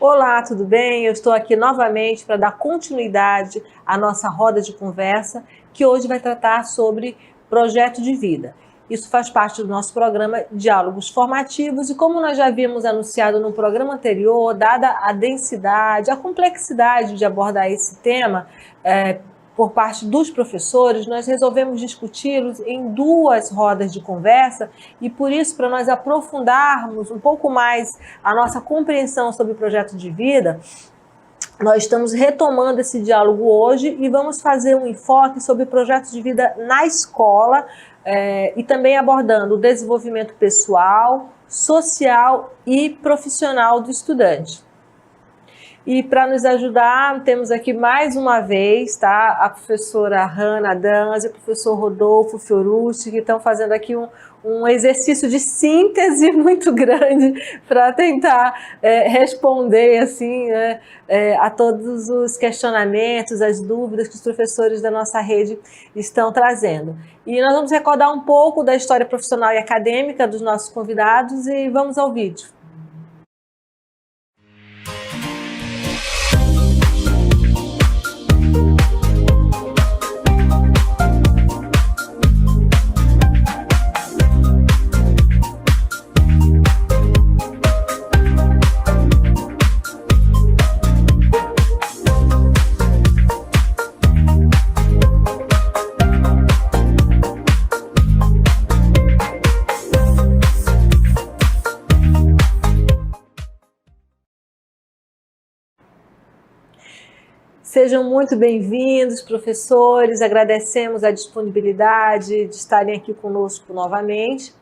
Olá, tudo bem? Eu estou aqui novamente para dar continuidade à nossa roda de conversa, que hoje vai tratar sobre projeto de vida. Isso faz parte do nosso programa Diálogos Formativos e como nós já havíamos anunciado no programa anterior, dada a densidade, a complexidade de abordar esse tema, por parte dos professores, nós resolvemos discuti-los em duas rodas de conversa e por isso, para nós aprofundarmos um pouco mais a nossa compreensão sobre o projeto de vida, nós estamos retomando esse diálogo hoje e vamos fazer um enfoque sobre projetos de vida na escola e também abordando o desenvolvimento pessoal, social e profissional do estudante. E para nos ajudar, temos aqui mais uma vez, tá, a professora Hanna Danzi e o professor Rodolfo Fiorucci, que estão fazendo aqui um exercício de síntese muito grande para tentar responder assim, a todos os questionamentos, as dúvidas que os professores da nossa rede estão trazendo. E nós vamos recordar um pouco da história profissional e acadêmica dos nossos convidados e vamos ao vídeo. Sejam muito bem-vindos, professores, agradecemos a disponibilidade de estarem aqui conosco novamente.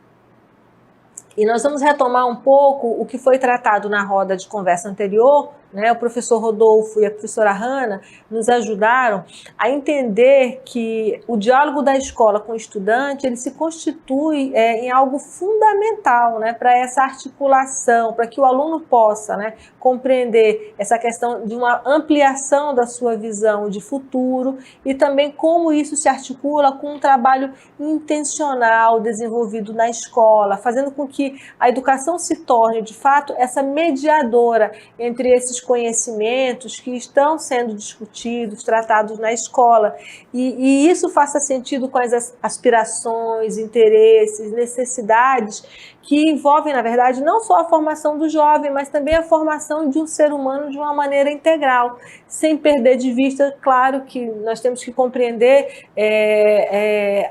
E nós vamos retomar um pouco o que foi tratado na roda de conversa anterior, né? O professor Rodolfo e a professora Hanna nos ajudaram a entender que o diálogo da escola com o estudante, ele se constitui em algo fundamental, né, para essa articulação, para que o aluno possa, né, compreender essa questão de uma ampliação da sua visão de futuro e também como isso se articula com um trabalho intencional desenvolvido na escola, fazendo com que a educação se torne, de fato, essa mediadora entre esses conhecimentos que estão sendo discutidos, tratados na escola, e isso faça sentido com as aspirações, interesses, necessidades que envolvem, na verdade, não só a formação do jovem, mas também a formação de um ser humano de uma maneira integral, sem perder de vista, claro, que nós temos que compreender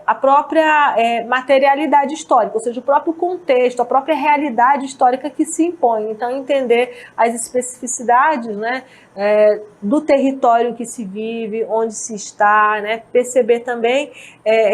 a própria materialidade histórica, ou seja, o próprio contexto, a própria realidade histórica que se impõe. Então, entender as especificidades, né, do território que se vive, onde se está, né, perceber também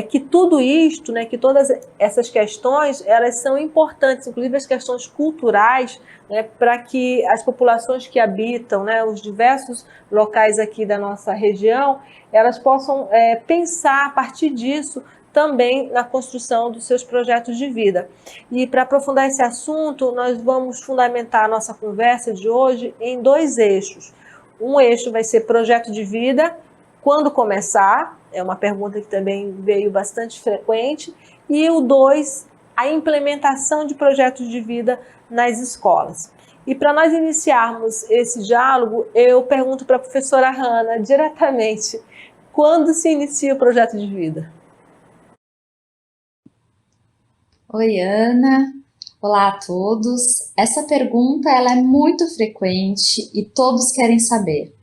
que tudo isto, né, que todas essas questões, elas são importantes, inclusive as questões culturais, né, para que as populações que habitam, né, os diversos locais aqui da nossa região, elas possam pensar a partir disso também na construção dos seus projetos de vida. E para aprofundar esse assunto, nós vamos fundamentar a nossa conversa de hoje em dois eixos. Um eixo vai ser projeto de vida, quando começar? É uma pergunta que também veio bastante frequente. E o 2, a implementação de projetos de vida nas escolas. E para nós iniciarmos esse diálogo, eu pergunto para a professora Hanna diretamente, quando se inicia o projeto de vida? Oi, Ana. Olá a todos. Essa pergunta ela é muito frequente e todos querem saber.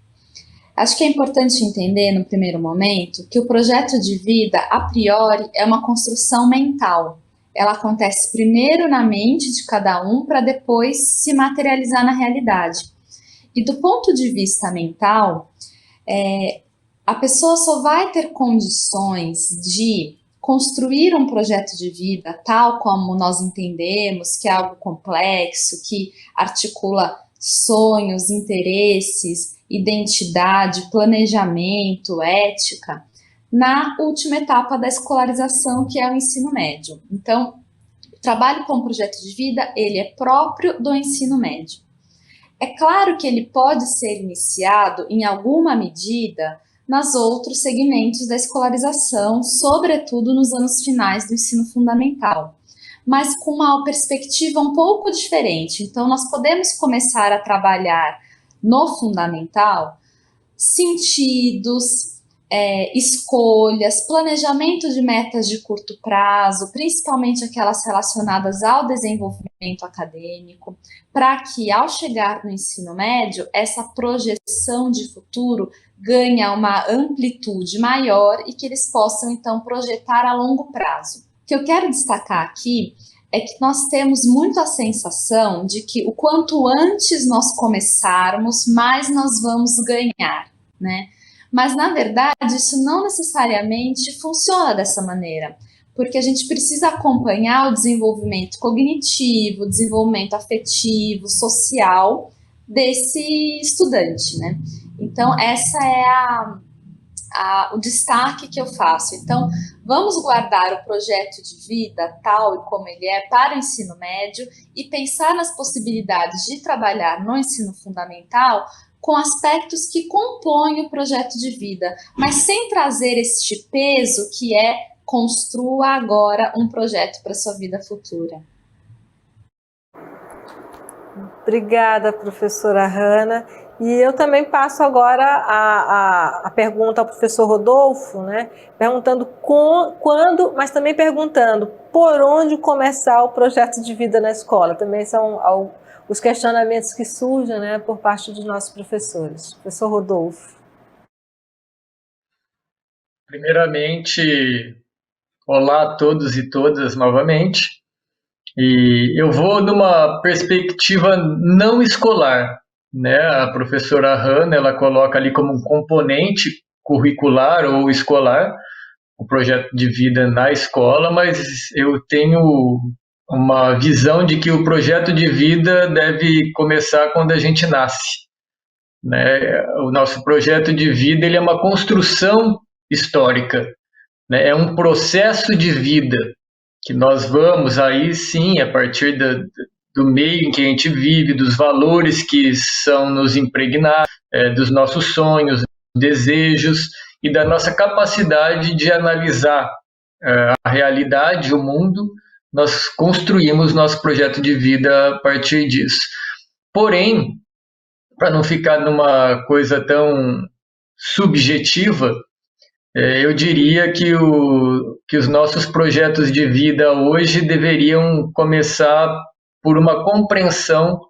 Acho que é importante entender, no primeiro momento, que o projeto de vida, a priori, é uma construção mental. Ela acontece primeiro na mente de cada um para depois se materializar na realidade. E do ponto de vista mental, a pessoa só vai ter condições de construir um projeto de vida tal como nós entendemos, que é algo complexo, que articula sonhos, interesses, identidade, planejamento, ética, na última etapa da escolarização, que é o ensino médio. Então, o trabalho com o projeto de vida, ele é próprio do ensino médio. É claro que ele pode ser iniciado, em alguma medida, nos outros segmentos da escolarização, sobretudo nos anos finais do ensino fundamental, mas com uma perspectiva um pouco diferente. Então, nós podemos começar a trabalhar no fundamental sentidos, escolhas, planejamento de metas de curto prazo, principalmente aquelas relacionadas ao desenvolvimento acadêmico, para que, ao chegar no ensino médio, essa projeção de futuro ganhe uma amplitude maior e que eles possam, então, projetar a longo prazo. O que eu quero destacar aqui é que nós temos muito a sensação de que o quanto antes nós começarmos, mais nós vamos ganhar, né? Mas, na verdade, isso não necessariamente funciona dessa maneira, porque a gente precisa acompanhar o desenvolvimento cognitivo, o desenvolvimento afetivo, social desse estudante, né? Então, essa é o destaque que eu faço. Então, vamos guardar o projeto de vida tal e como ele é para o ensino médio e pensar nas possibilidades de trabalhar no ensino fundamental com aspectos que compõem o projeto de vida, mas sem trazer este peso que é construa agora um projeto para a sua vida futura. Obrigada, professora Hanna. E eu também passo agora a pergunta ao professor Rodolfo, né? Perguntando quando, mas também perguntando por onde começar o projeto de vida na escola. Também são os questionamentos que surgem, né, por parte dos nossos professores. Professor Rodolfo. Primeiramente, olá a todos e todas novamente. E eu vou numa perspectiva não escolar, né? A professora Hanna, ela coloca ali como um componente curricular ou escolar o projeto de vida na escola, mas eu tenho uma visão de que o projeto de vida deve começar quando a gente nasce, né? O nosso projeto de vida, ele é uma construção histórica, né? É um processo de vida que nós vamos aí sim, a partir do meio em que a gente vive, dos valores que são nos impregnados, dos nossos sonhos, desejos e da nossa capacidade de analisar a realidade, o mundo, nós construímos nosso projeto de vida a partir disso. Porém, para não ficar numa coisa tão subjetiva, eu diria que os nossos projetos de vida hoje deveriam começar por uma compreensão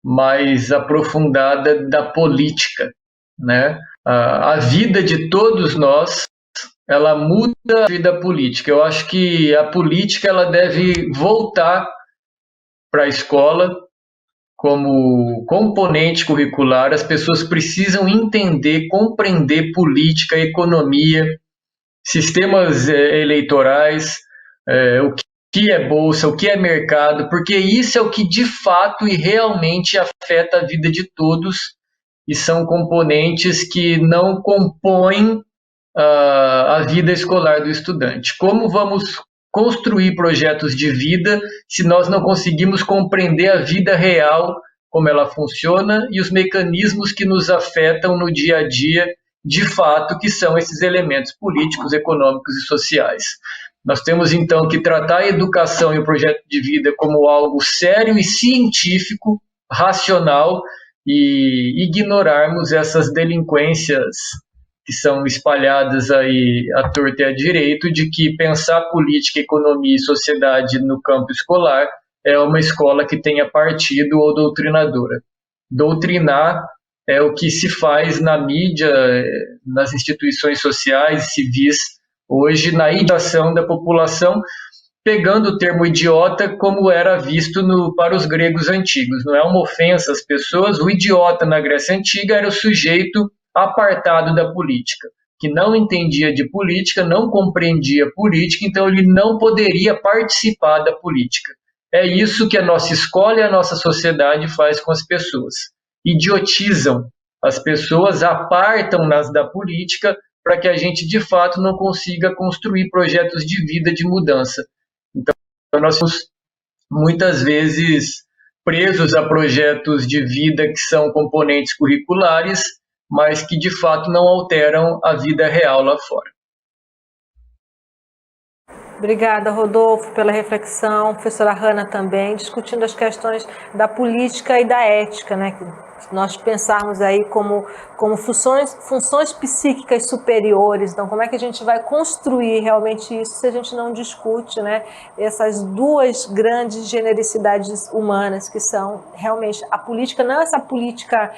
mais aprofundada da política, né? A vida de todos nós, ela muda a vida política. Eu acho que a política ela deve voltar para a escola como componente curricular. As pessoas precisam entender, compreender política, economia, sistemas eleitorais, o que é bolsa, o que é mercado, porque isso é o que de fato e realmente afeta a vida de todos e são componentes que não compõem a vida escolar do estudante. Como vamos construir projetos de vida se nós não conseguimos compreender a vida real, como ela funciona e os mecanismos que nos afetam no dia a dia, de fato, que são esses elementos políticos, econômicos e sociais. Nós temos, então, que tratar a educação e o projeto de vida como algo sério e científico, racional, e ignorarmos essas delinquências que são espalhadas aí à torta e à direito, de que pensar política, economia e sociedade no campo escolar é uma escola que tenha partido ou doutrinadora. Doutrinar é o que se faz na mídia, nas instituições sociais, civis, hoje, na educação da população, pegando o termo idiota como era visto para os gregos antigos. Não é uma ofensa às pessoas, o idiota na Grécia Antiga era o sujeito apartado da política, que não entendia de política, não compreendia política, então ele não poderia participar da política. É isso que a nossa escola e a nossa sociedade faz com as pessoas. Idiotizam as pessoas, apartam-nas da política para que a gente, de fato, não consiga construir projetos de vida, de mudança. Então, nós somos muitas vezes presos a projetos de vida que são componentes curriculares mas que de fato não alteram a vida real lá fora. Obrigada, Rodolfo, pela reflexão. Professora Hanna também, discutindo as questões da política e da ética, né? Que nós pensarmos aí como funções psíquicas superiores. Então, como é que a gente vai construir realmente isso se a gente não discute, né, essas duas grandes genericidades humanas, que são realmente a política, não essa política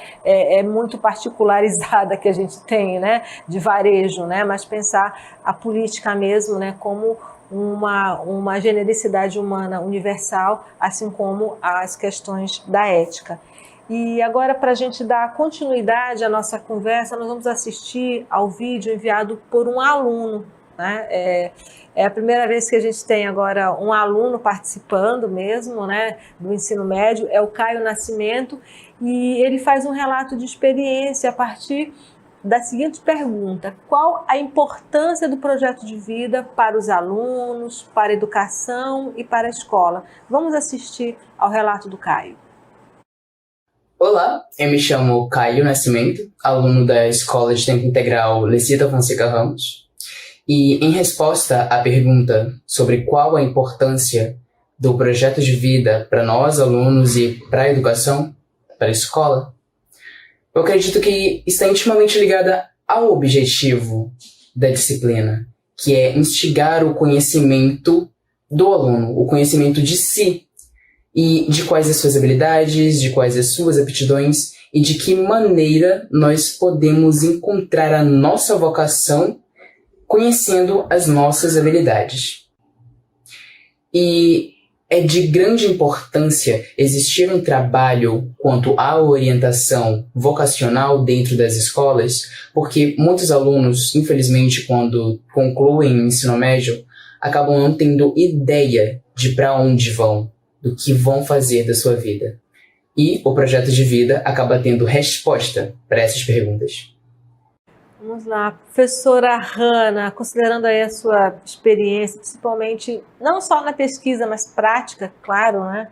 muito particularizada que a gente tem, né, de varejo, né, mas pensar a política mesmo, né, como uma genericidade humana universal, assim como as questões da ética. E agora, para a gente dar continuidade à nossa conversa, nós vamos assistir ao vídeo enviado por um aluno, né? É a primeira vez que a gente tem agora um aluno participando mesmo, né, do ensino médio, é o Caio Nascimento, e ele faz um relato de experiência a partir da seguinte pergunta: qual a importância do projeto de vida para os alunos, para a educação e para a escola? Vamos assistir ao relato do Caio. Olá, eu me chamo Caio Nascimento, aluno da Escola de Tempo Integral Lecita Fonseca Ramos, e em resposta à pergunta sobre qual a importância do projeto de vida para nós, alunos, e para a educação, para a escola, eu acredito que está intimamente ligada ao objetivo da disciplina, que é instigar o conhecimento do aluno, o conhecimento de si, e de quais as suas habilidades, de quais as suas aptidões e de que maneira nós podemos encontrar a nossa vocação conhecendo as nossas habilidades. E é de grande importância existir um trabalho quanto à orientação vocacional dentro das escolas, porque muitos alunos, infelizmente, quando concluem o ensino médio, acabam não tendo ideia de para onde vão, do que vão fazer da sua vida. E o projeto de vida acaba tendo resposta para essas perguntas. Vamos lá, professora Hanna, considerando aí a sua experiência, principalmente não só na pesquisa, mas prática, claro, né?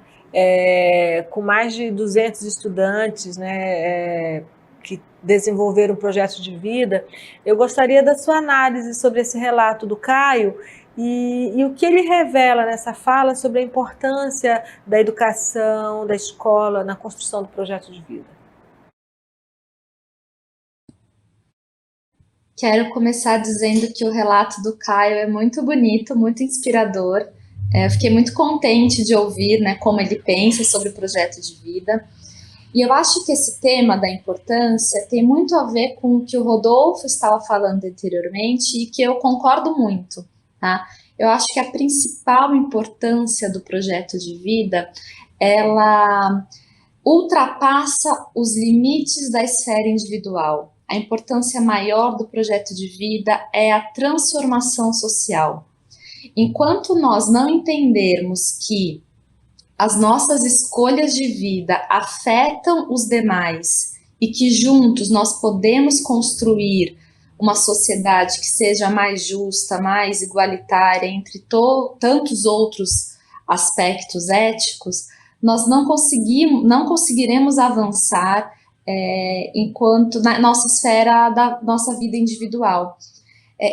Com mais de 200 estudantes, né, que desenvolveram um projeto de vida, eu gostaria da sua análise sobre esse relato do Caio e o que ele revela nessa fala sobre a importância da educação, da escola, na construção do projeto de vida. Quero começar dizendo que o relato do Caio é muito bonito, muito inspirador. Eu fiquei muito contente de ouvir, né, como ele pensa sobre o projeto de vida. E eu acho que esse tema da importância tem muito a ver com o que o Rodolfo estava falando anteriormente e que eu concordo muito, tá? Eu acho que a principal importância do projeto de vida, ela ultrapassa os limites da esfera individual. A importância maior do projeto de vida é a transformação social. Enquanto nós não entendermos que as nossas escolhas de vida afetam os demais e que juntos nós podemos construir uma sociedade que seja mais justa, mais igualitária, entre tantos outros aspectos éticos, nós não conseguiremos avançar enquanto na nossa esfera da nossa vida individual.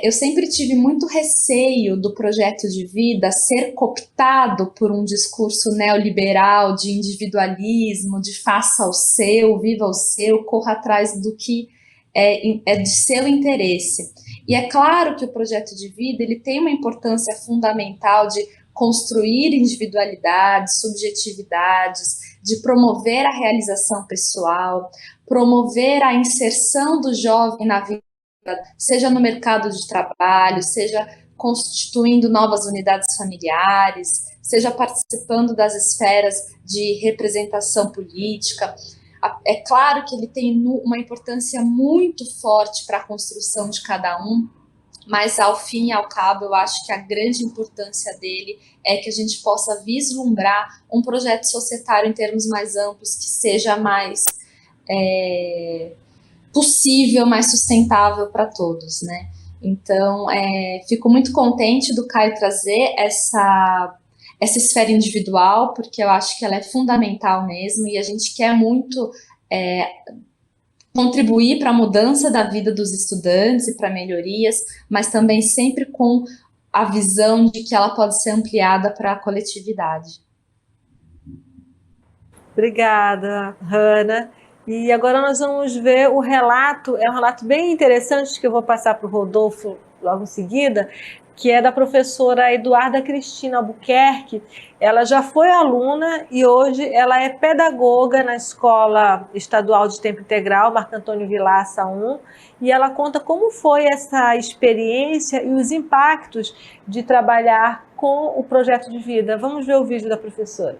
Eu sempre tive muito receio do projeto de vida ser cooptado por um discurso neoliberal de individualismo, de faça o seu, viva o seu, corra atrás do que é de seu interesse. E é claro que o projeto de vida ele tem uma importância fundamental de construir individualidades, subjetividades, de promover a realização pessoal, promover a inserção do jovem na vida, seja no mercado de trabalho, seja constituindo novas unidades familiares, seja participando das esferas de representação política. É claro que ele tem uma importância muito forte para a construção de cada um, mas ao fim e ao cabo eu acho que a grande importância dele é que a gente possa vislumbrar um projeto societário em termos mais amplos, que seja mais possível, mais sustentável para todos, né? Então, fico muito contente do Caio trazer essa esfera individual, porque eu acho que ela é fundamental mesmo, e a gente quer muito contribuir para a mudança da vida dos estudantes e para melhorias, mas também sempre com a visão de que ela pode ser ampliada para a coletividade. Obrigada, Hanna. E agora nós vamos ver o relato, é um relato bem interessante que eu vou passar para o Rodolfo logo em seguida, que é da professora Eduarda Cristina Albuquerque. Ela já foi aluna e hoje ela é pedagoga na Escola Estadual de Tempo Integral, Marco Antônio Vilaça 1, e ela conta como foi essa experiência e os impactos de trabalhar com o projeto de vida. Vamos ver o vídeo da professora.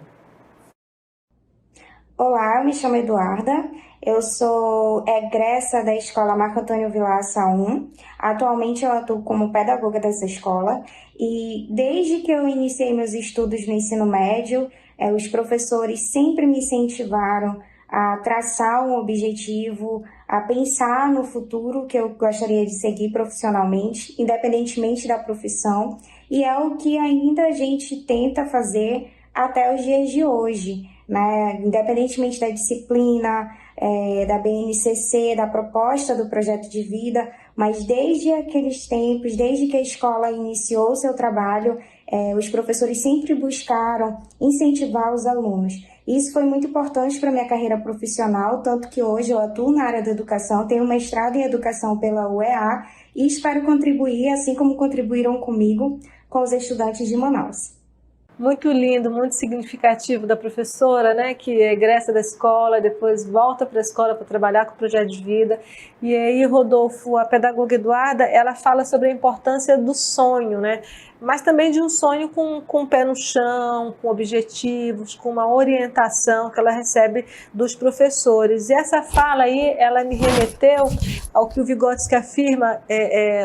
Olá, eu me chamo Eduarda, eu sou egressa da Escola Marco Antônio Vilaça 1. Atualmente eu atuo como pedagoga dessa escola e desde que eu iniciei meus estudos no ensino médio, os professores sempre me incentivaram a traçar um objetivo, a pensar no futuro que eu gostaria de seguir profissionalmente, independentemente da profissão, e é o que ainda a gente tenta fazer até os dias de hoje, né? Independentemente da disciplina, da BNCC, da proposta do projeto de vida, mas desde aqueles tempos, desde que a escola iniciou seu trabalho, os professores sempre buscaram incentivar os alunos. Isso foi muito importante para a minha carreira profissional, tanto que hoje eu atuo na área da educação, tenho mestrado em educação pela UEA e espero contribuir, assim como contribuíram comigo, com os estudantes de Manaus. Muito lindo, muito significativo da professora, né, que egressa da escola, depois volta para a escola para trabalhar com o projeto de vida. E aí, Rodolfo, a pedagoga Eduarda, ela fala sobre a importância do sonho, né, mas também de um sonho com o pé no chão, com objetivos, com uma orientação que ela recebe dos professores. E essa fala aí, ela me remeteu ao que o Vygotsky afirma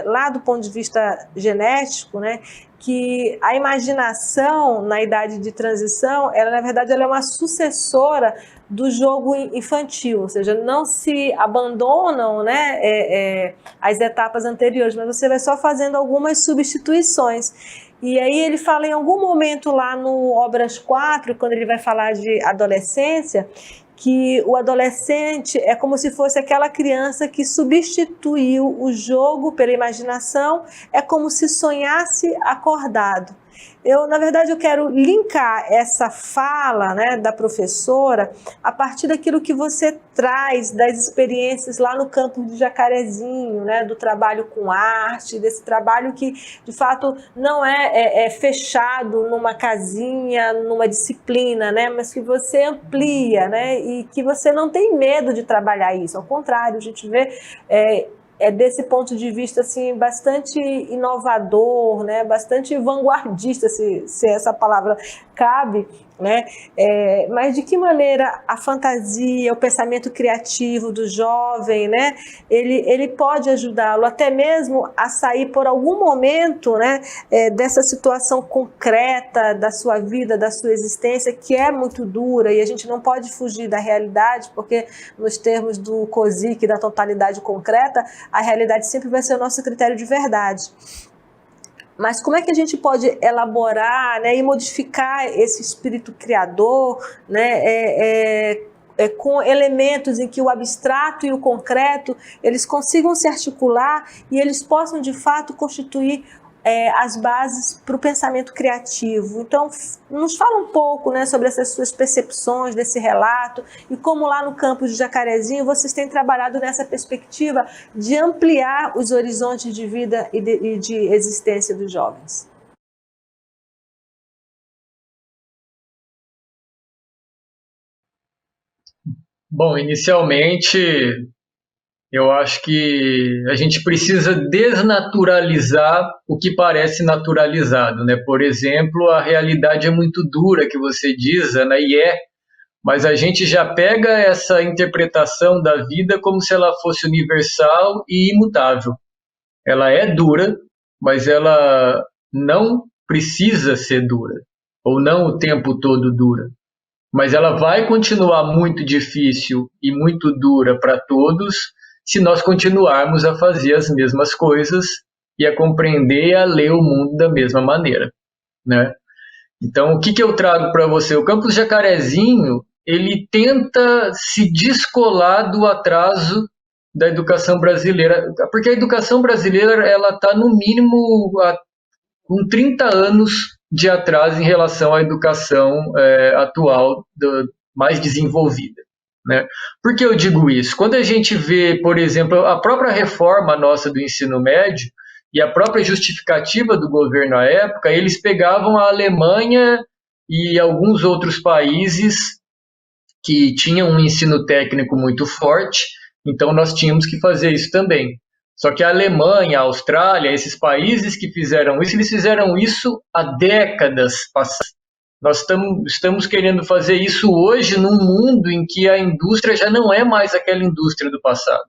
lá do ponto de vista genético, né, que a imaginação na idade de transição, ela na verdade ela é uma sucessora do jogo infantil, ou seja, não se abandonam, né, as etapas anteriores, mas você vai só fazendo algumas substituições. E aí ele fala em algum momento lá no Obras 4, quando ele vai falar de adolescência, que o adolescente é como se fosse aquela criança que substituiu o jogo pela imaginação, é como se sonhasse acordado. Na verdade, eu quero linkar essa fala, né, da professora a partir daquilo que você traz das experiências lá no campo de Jacarezinho, né, do trabalho com arte, desse trabalho que, de fato, não é fechado numa casinha, numa disciplina, né, mas que você amplia, né, e que você não tem medo de trabalhar isso. Ao contrário, a gente vê desse ponto de vista assim, bastante inovador, né? Bastante vanguardista, se essa palavra cabe, né? Mas de que maneira a fantasia, o pensamento criativo do jovem, né? Ele pode ajudá-lo até mesmo a sair por algum momento, né? Dessa situação concreta da sua vida, da sua existência, que é muito dura e a gente não pode fugir da realidade, porque nos termos do Kozik, da totalidade concreta, a realidade sempre vai ser o nosso critério de verdade. Mas como é que a gente pode elaborar, né, e modificar esse espírito criador, né, com elementos em que o abstrato e o concreto eles consigam se articular e eles possam de fato constituir as bases para o pensamento criativo. Então, nos fala um pouco, né, sobre essas suas percepções desse relato e como lá no campus de Jacarezinho vocês têm trabalhado nessa perspectiva de ampliar os horizontes de vida e de existência dos jovens. Bom, inicialmente, eu acho que a gente precisa desnaturalizar o que parece naturalizado, né? Por exemplo, a realidade é muito dura, que você diz, Ana, e mas a gente já pega essa interpretação da vida como se ela fosse universal e imutável. Ela é dura, mas ela não precisa ser dura, ou não o tempo todo dura. Mas ela vai continuar muito difícil e muito dura para todos, se nós continuarmos a fazer as mesmas coisas e a compreender e a ler o mundo da mesma maneira, né? Então, o que eu trago para você? O Campus Jacarezinho, ele tenta se descolar do atraso da educação brasileira, porque a educação brasileira ela está no mínimo com 30 anos de atraso em relação à educação atual mais desenvolvida, né? Por que eu digo isso? Quando a gente vê, por exemplo, a própria reforma nossa do ensino médio e a própria justificativa do governo à época, eles pegavam a Alemanha e alguns outros países que tinham um ensino técnico muito forte, então nós tínhamos que fazer isso também. Só que a Alemanha, a Austrália, esses países que fizeram isso, eles fizeram isso há décadas passadas. Nós estamos querendo fazer isso hoje num mundo em que a indústria já não é mais aquela indústria do passado.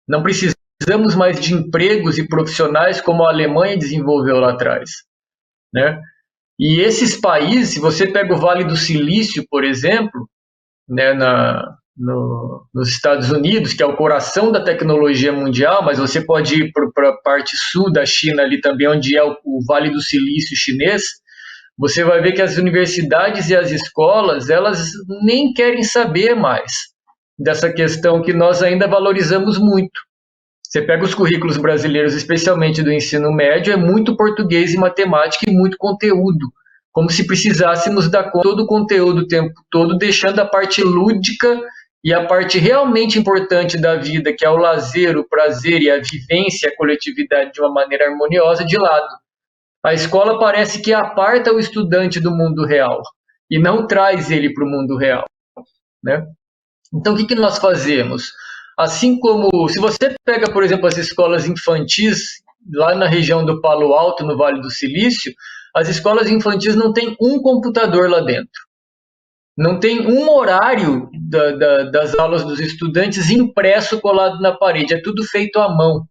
Não precisamos mais de empregos e profissionais como a Alemanha desenvolveu lá atrás, né? E esses países, se você pega o Vale do Silício, por exemplo, né, nos Estados Unidos, que é o coração da tecnologia mundial, mas você pode ir para a parte sul da China, ali também, onde é o Vale do Silício chinês, você vai ver que as universidades e as escolas, elas nem querem saber mais dessa questão que nós ainda valorizamos muito. Você pega os currículos brasileiros, especialmente do ensino médio, é muito português e matemática e muito conteúdo, como se precisássemos dar todo o conteúdo o tempo todo, deixando a parte lúdica e a parte realmente importante da vida, que é o lazer, o prazer e a vivência, a coletividade de uma maneira harmoniosa, de lado. A escola parece que aparta o estudante do mundo real e não traz ele para o mundo real, né? Então, o que nós fazemos? Assim como, se você pega, por exemplo, as escolas infantis, lá na região do Palo Alto, no Vale do Silício, as escolas infantis não têm um computador lá dentro. Não tem um horário das aulas dos estudantes impresso colado na parede, é tudo feito à mão.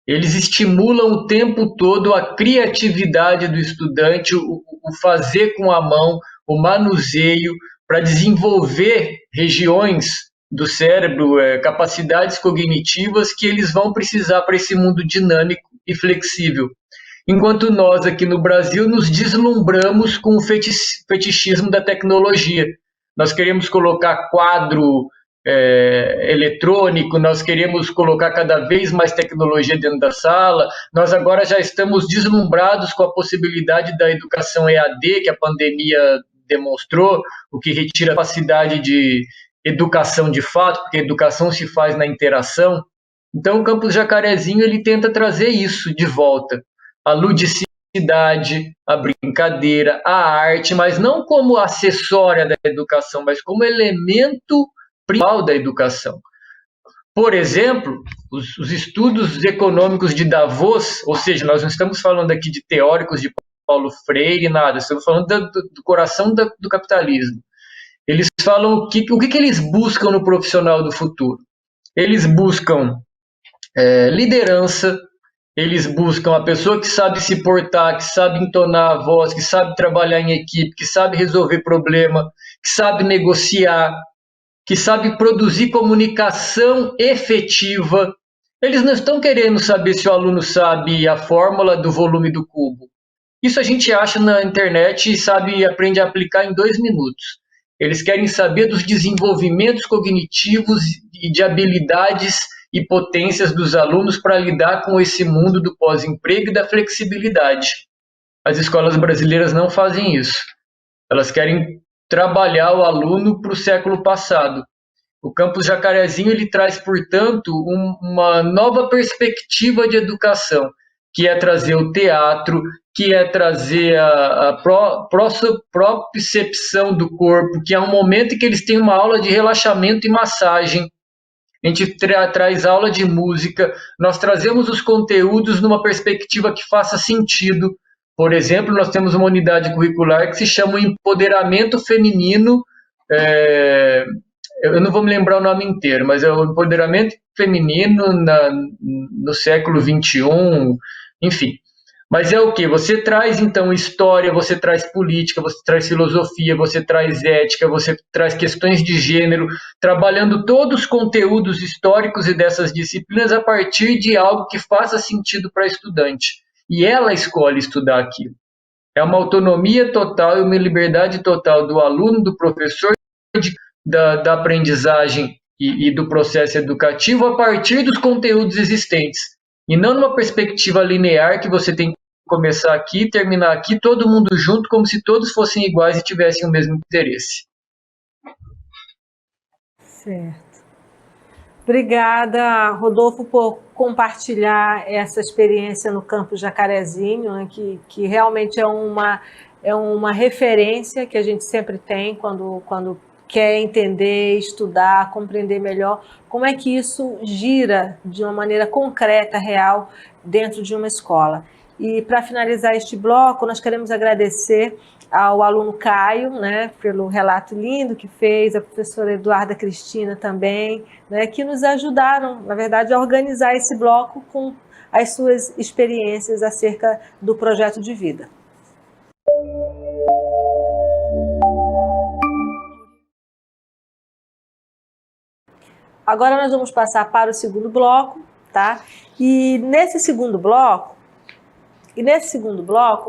Eles estimulam o tempo todo a criatividade do estudante, o fazer com a mão, o manuseio, para desenvolver regiões do cérebro, capacidades cognitivas que eles vão precisar para esse mundo dinâmico e flexível. Enquanto nós aqui no Brasil nos deslumbramos com o fetichismo da tecnologia. Nós queremos colocar quadro eletrônico, nós queremos colocar cada vez mais tecnologia dentro da sala, nós agora já estamos deslumbrados com a possibilidade da educação EAD, que a pandemia demonstrou, o que retira a capacidade de educação de fato, porque a educação se faz na interação. Então o Campus Jacarezinho ele tenta trazer isso de volta, a ludicidade, a brincadeira, a arte, mas não como acessória da educação, mas como elemento principal da educação. Por exemplo, os estudos econômicos de Davos, ou seja, nós não estamos falando aqui de teóricos de Paulo Freire, nada, estamos falando do coração do capitalismo. Eles falam o que eles buscam no profissional do futuro. Eles buscam liderança, eles buscam a pessoa que sabe se portar, que sabe entonar a voz, que sabe trabalhar em equipe, que sabe resolver problema, que sabe negociar, que sabe produzir comunicação efetiva. Eles não estão querendo saber se o aluno sabe a fórmula do volume do cubo. Isso a gente acha na internet e aprende a aplicar em 2 minutos. Eles querem saber dos desenvolvimentos cognitivos e de habilidades e potências dos alunos para lidar com esse mundo do pós-emprego e da flexibilidade. As escolas brasileiras não fazem isso. Elas querem trabalhar o aluno para o século passado. O Campus Jacarezinho ele traz, portanto, uma nova perspectiva de educação, que é trazer o teatro, que é trazer a propriocepção do corpo, que é um momento em que eles têm uma aula de relaxamento e massagem. A gente traz aula de música, nós trazemos os conteúdos numa perspectiva que faça sentido. Por exemplo, nós temos uma unidade curricular que se chama Empoderamento Feminino, eu não vou me lembrar o nome inteiro, mas é o Empoderamento Feminino no século XXI, enfim. Mas é o quê? Você traz, então, história, você traz política, você traz filosofia, você traz ética, você traz questões de gênero, trabalhando todos os conteúdos históricos e dessas disciplinas a partir de algo que faça sentido para a estudante. E ela escolhe estudar aquilo. É uma autonomia total e uma liberdade total do aluno, do professor, da aprendizagem e do processo educativo a partir dos conteúdos existentes, e não numa perspectiva linear que você tem que começar aqui, terminar aqui, todo mundo junto, como se todos fossem iguais e tivessem o mesmo interesse. Certo. Obrigada, Rodolfo, por compartilhar essa experiência no Campus Jacarezinho, né, que realmente é uma referência que a gente sempre tem quando quer entender, estudar, compreender melhor como é que isso gira de uma maneira concreta, real, dentro de uma escola. E para finalizar este bloco, nós queremos agradecer ao aluno Caio, né, pelo relato lindo que fez, a professora Eduarda Cristina também, né, que nos ajudaram, na verdade, a organizar esse bloco com as suas experiências acerca do projeto de vida. Agora nós vamos passar para o segundo bloco, tá? E nesse segundo bloco,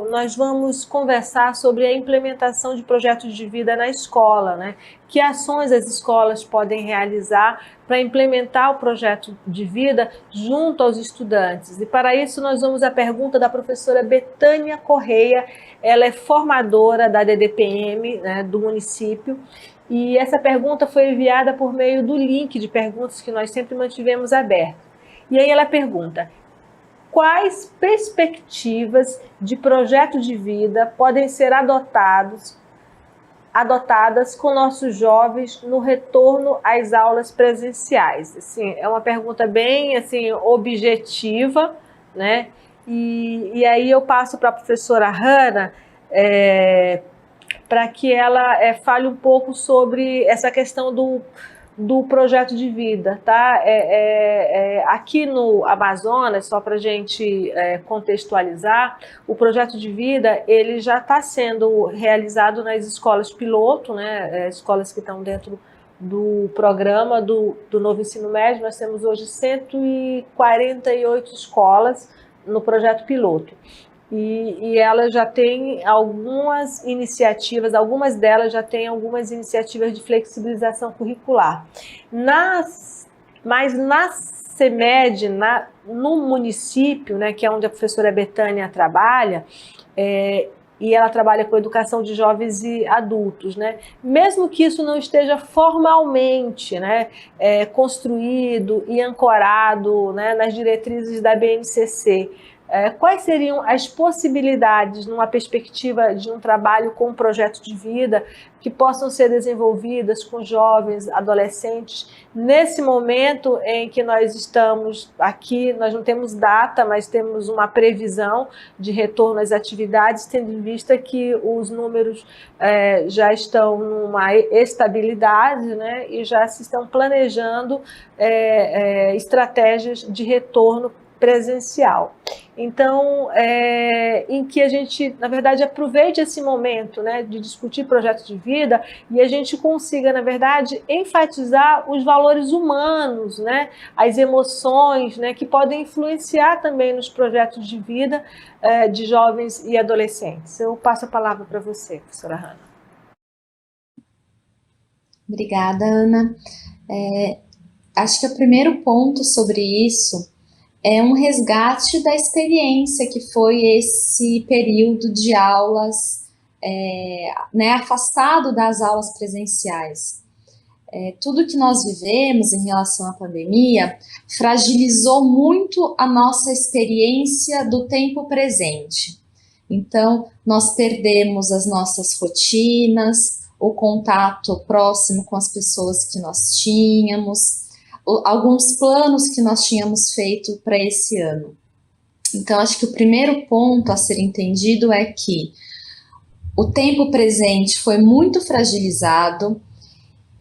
nós vamos conversar sobre a implementação de projetos de vida na escola, né? Que ações as escolas podem realizar para implementar o projeto de vida junto aos estudantes. E para isso nós vamos à pergunta da professora Betânia Correia, ela é formadora da DDPM, né, do município, e essa pergunta foi enviada por meio do link de perguntas que nós sempre mantivemos aberto. E aí ela pergunta: quais perspectivas de projeto de vida podem ser adotadas com nossos jovens no retorno às aulas presenciais? Assim, é uma pergunta bem assim, objetiva, né? E aí eu passo para a professora Hannah para que ela fale um pouco sobre essa questão do projeto de vida, tá? Aqui no Amazonas, só para a gente contextualizar, o projeto de vida ele já está sendo realizado nas escolas piloto, né? Escolas que estão dentro do programa do novo ensino médio. Nós temos hoje 148 escolas no projeto piloto. E ela já tem algumas iniciativas, algumas delas já têm algumas iniciativas de flexibilização curricular. Mas na CEMED, no município, né, que é onde a professora Betânia trabalha, e ela trabalha com educação de jovens e adultos, né? Mesmo que isso não esteja formalmente, né, construído e ancorado, né, nas diretrizes da BNCC, quais seriam as possibilidades, numa perspectiva de um trabalho com um projeto de vida, que possam ser desenvolvidas com jovens, adolescentes, nesse momento em que nós estamos aqui, nós não temos data, mas temos uma previsão de retorno às atividades, tendo em vista que os números já estão numa estabilidade, né, e já se estão planejando estratégias de retorno presencial. Então, em que a gente, na verdade, aproveite esse momento, né, de discutir projetos de vida e a gente consiga, na verdade, enfatizar os valores humanos, né, as emoções, né, que podem influenciar também nos projetos de vida de jovens e adolescentes. Eu passo a palavra para você, professora Hannah. Obrigada, Ana. Acho que o primeiro ponto sobre isso é um resgate da experiência que foi esse período de aulas, né, afastado das aulas presenciais. Tudo que nós vivemos em relação à pandemia fragilizou muito a nossa experiência do tempo presente. Então, nós perdemos as nossas rotinas, o contato próximo com as pessoas que nós tínhamos, alguns planos que nós tínhamos feito para esse ano. Então, acho que o primeiro ponto a ser entendido é que o tempo presente foi muito fragilizado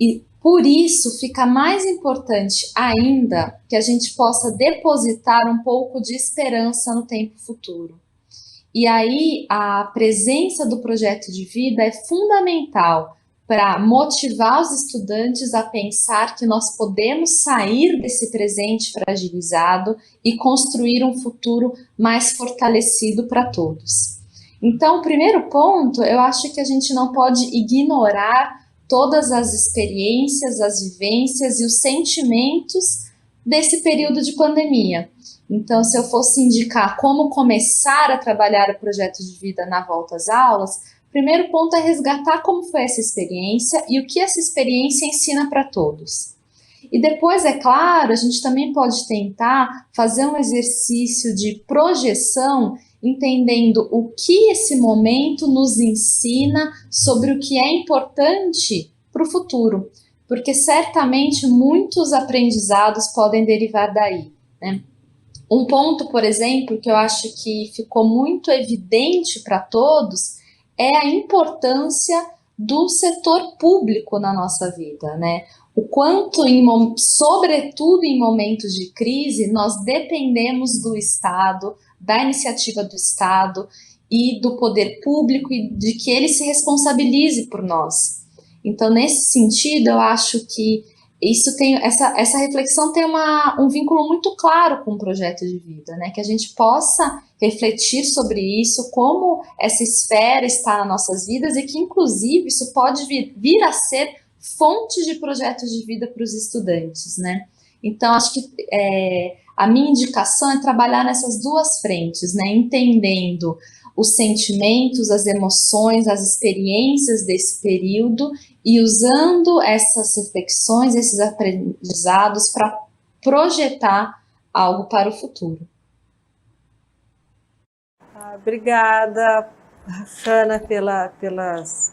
e, por isso, fica mais importante ainda que a gente possa depositar um pouco de esperança no tempo futuro. E aí, a presença do projeto de vida é fundamental para motivar os estudantes a pensar que nós podemos sair desse presente fragilizado e construir um futuro mais fortalecido para todos. Então, o primeiro ponto, eu acho que a gente não pode ignorar todas as experiências, as vivências e os sentimentos desse período de pandemia. Então, se eu fosse indicar como começar a trabalhar o projeto de vida na volta às aulas, o primeiro ponto é resgatar como foi essa experiência e o que essa experiência ensina para todos. E depois, é claro, a gente também pode tentar fazer um exercício de projeção, entendendo o que esse momento nos ensina sobre o que é importante para o futuro, porque certamente muitos aprendizados podem derivar daí, né? Um ponto, por exemplo, que eu acho que ficou muito evidente para todos é a importância do setor público na nossa vida, né? O quanto, sobretudo em momentos de crise, nós dependemos do Estado, da iniciativa do Estado e do poder público e de que ele se responsabilize por nós. Então, nesse sentido, eu acho que essa reflexão tem um vínculo muito claro com o projeto de vida, né? Que a gente possa refletir sobre isso, como essa esfera está nas nossas vidas e que, inclusive, isso pode vir a ser fonte de projetos de vida para os estudantes, né? Então, acho que a minha indicação é trabalhar nessas duas frentes, né? Entendendo os sentimentos, as emoções, as experiências desse período e usando essas reflexões, esses aprendizados para projetar algo para o futuro. Obrigada, Hanna, pelas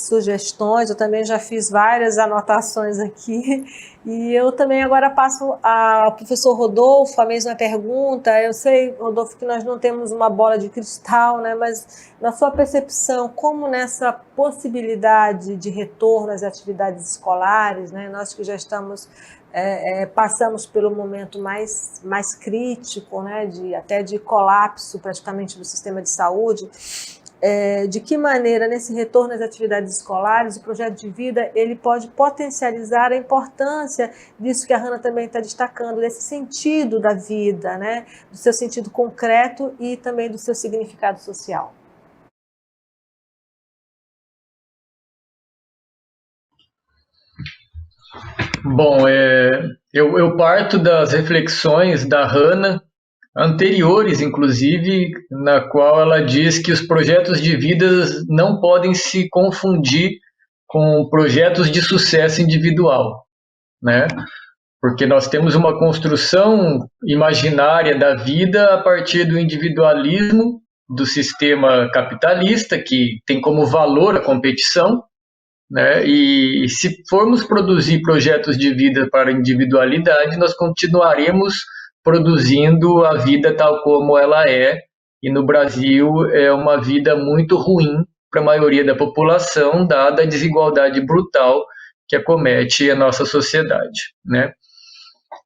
sugestões. Eu também já fiz várias anotações aqui e eu também agora passo ao professor Rodolfo a mesma pergunta. Eu sei, Rodolfo, que nós não temos uma bola de cristal, né? Mas na sua percepção, como nessa possibilidade de retorno às atividades escolares, né? Nós que já passamos pelo momento mais crítico, né? Até de colapso praticamente do sistema de saúde, de que maneira, nesse retorno às atividades escolares, o projeto de vida ele pode potencializar a importância disso que a Hanna também está destacando, desse sentido da vida, né? Do seu sentido concreto e também do seu significado social. Bom, eu parto das reflexões da Hanna, anteriores, inclusive, na qual ela diz que os projetos de vida não podem se confundir com projetos de sucesso individual, né? Porque nós temos uma construção imaginária da vida a partir do individualismo do sistema capitalista, que tem como valor a competição, né? E se formos produzir projetos de vida para a individualidade, nós continuaremos produzindo a vida tal como ela é, e no Brasil é uma vida muito ruim para a maioria da população, dada a desigualdade brutal que acomete a nossa sociedade, né?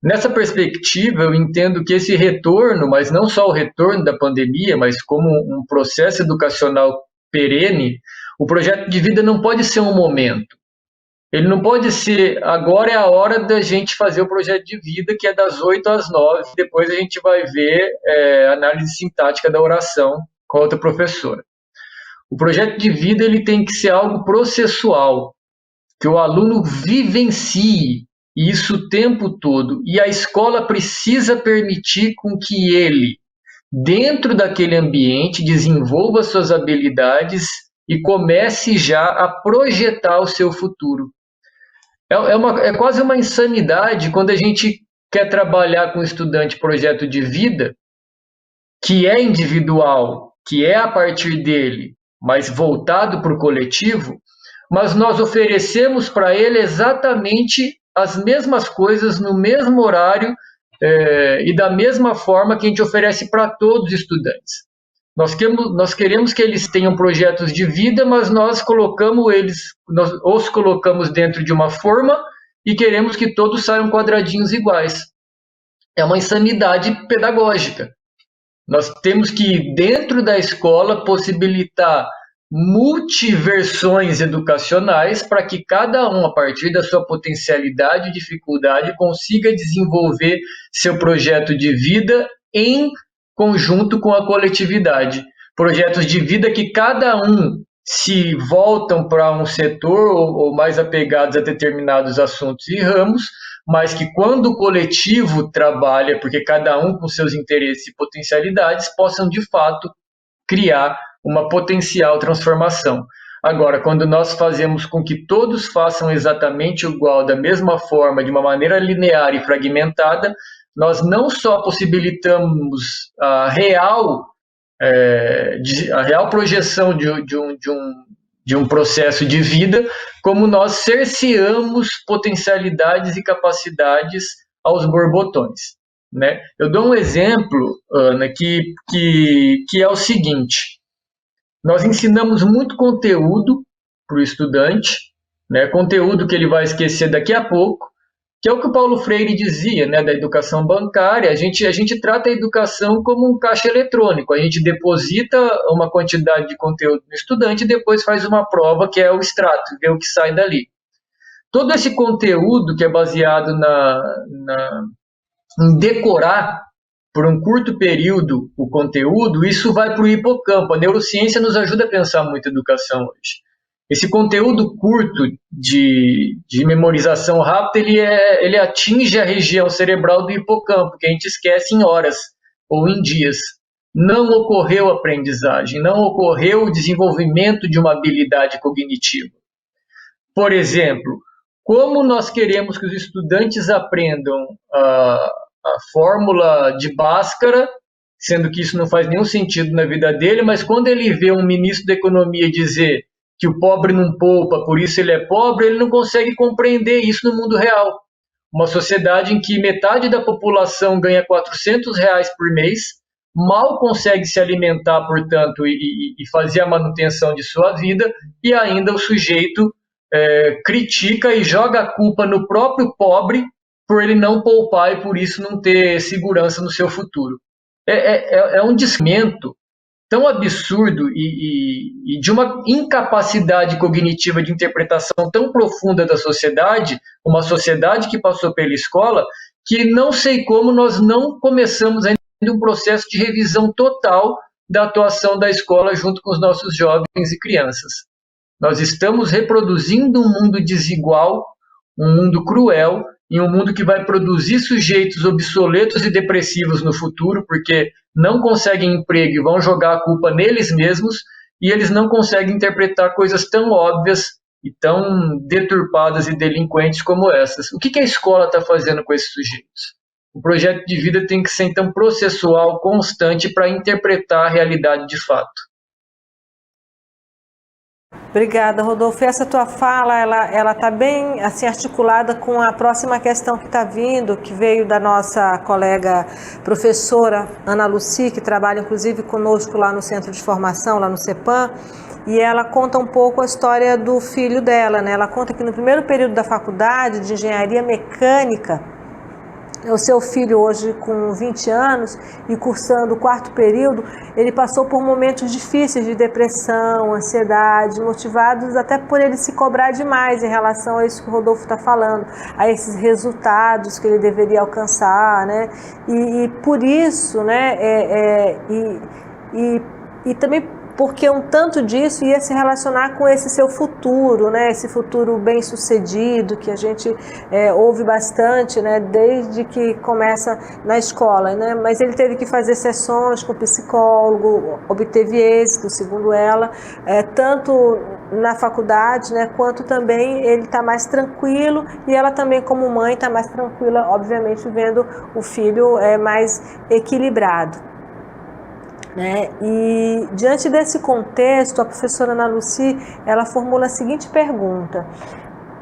Nessa perspectiva, eu entendo que esse retorno, mas não só o retorno da pandemia, mas como um processo educacional perene, o projeto de vida não pode ser um momento. Ele não pode ser, agora é a hora da gente fazer o projeto de vida, que é das 8 às 9, depois a gente vai ver a análise sintática da oração com a outra professora. O projeto de vida ele tem que ser algo processual, que o aluno vivencie isso o tempo todo, e a escola precisa permitir com que ele, dentro daquele ambiente, desenvolva suas habilidades e comece já a projetar o seu futuro. É quase uma insanidade quando a gente quer trabalhar com o estudante projeto de vida, que é individual, que é a partir dele, mas voltado para o coletivo, mas nós oferecemos para ele exatamente as mesmas coisas no mesmo horário e da mesma forma que a gente oferece para todos os estudantes. Nós queremos que eles tenham projetos de vida, mas nós os colocamos dentro de uma forma e queremos que todos saiam quadradinhos iguais. É uma insanidade pedagógica. Nós temos que, dentro da escola, possibilitar multiversões educacionais para que cada um, a partir da sua potencialidade e dificuldade, consiga desenvolver seu projeto de vida em conjunto com a coletividade. Projetos de vida que cada um se voltam para um setor ou mais apegados a determinados assuntos e ramos, mas que quando o coletivo trabalha, porque cada um com seus interesses e potencialidades, possam de fato criar uma potencial transformação. Agora, quando nós fazemos com que todos façam exatamente igual, da mesma forma, de uma maneira linear e fragmentada, nós não só possibilitamos a real projeção de um processo de vida, como nós cerceamos potencialidades e capacidades aos borbotões, né? Eu dou um exemplo, Ana, que é o seguinte: nós ensinamos muito conteúdo para o estudante, né? Conteúdo que ele vai esquecer daqui a pouco, que é o que o Paulo Freire dizia, né, da educação bancária. A gente trata a educação como um caixa eletrônico. A gente deposita uma quantidade de conteúdo no estudante e depois faz uma prova, que é o extrato, vê o que sai dali. Todo esse conteúdo que é baseado em decorar por um curto período o conteúdo, isso vai para o hipocampo. A neurociência nos ajuda a pensar muito a educação hoje. Esse conteúdo curto de memorização rápida, ele atinge a região cerebral do hipocampo, que a gente esquece em horas ou em dias. Não ocorreu aprendizagem, não ocorreu o desenvolvimento de uma habilidade cognitiva. Por exemplo, como nós queremos que os estudantes aprendam a fórmula de Bhaskara, sendo que isso não faz nenhum sentido na vida dele, mas quando ele vê um ministro da economia dizer que o pobre não poupa, por isso ele é pobre, ele não consegue compreender isso no mundo real. Uma sociedade em que metade da população ganha R$400 por mês, mal consegue se alimentar, portanto, e fazer a manutenção de sua vida, e ainda o sujeito critica e joga a culpa no próprio pobre por ele não poupar e por isso não ter segurança no seu futuro. É um desmento tão absurdo e de uma incapacidade cognitiva de interpretação tão profunda da sociedade, uma sociedade que passou pela escola, que não sei como nós não começamos ainda um processo de revisão total da atuação da escola junto com os nossos jovens e crianças. Nós estamos reproduzindo um mundo desigual, um mundo cruel, em um mundo que vai produzir sujeitos obsoletos e depressivos no futuro, porque não conseguem emprego e vão jogar a culpa neles mesmos, e eles não conseguem interpretar coisas tão óbvias e tão deturpadas e delinquentes como essas. O que a escola está fazendo com esses sujeitos? O projeto de vida tem que ser, então, processual, constante, para interpretar a realidade de fato. Obrigada, Rodolfo. Essa tua fala, ela está bem assim, articulada com a próxima questão que está vindo, que veio da nossa colega professora Ana Lucy, que trabalha inclusive conosco lá no Centro de Formação, lá no CEPAM, e ela conta um pouco a história do filho dela, né? Ela conta que no primeiro período da faculdade de Engenharia Mecânica, o seu filho hoje com 20 anos e cursando o quarto período, ele passou por momentos difíceis de depressão, ansiedade, motivados até por ele se cobrar demais em relação a isso que o Rodolfo está falando, a esses resultados que ele deveria alcançar, né? E por isso, né, e também porque um tanto disso ia se relacionar com esse seu futuro, né? Esse futuro bem sucedido que a gente ouve bastante, né? Desde que começa na escola, né? Mas ele teve que fazer sessões com psicólogo, obteve êxito, segundo ela, tanto na faculdade, né? Quanto também ele está mais tranquilo e ela também como mãe está mais tranquila, obviamente vendo o filho mais equilibrado. Né? E diante desse contexto, a professora Ana Lucy, ela formula a seguinte pergunta: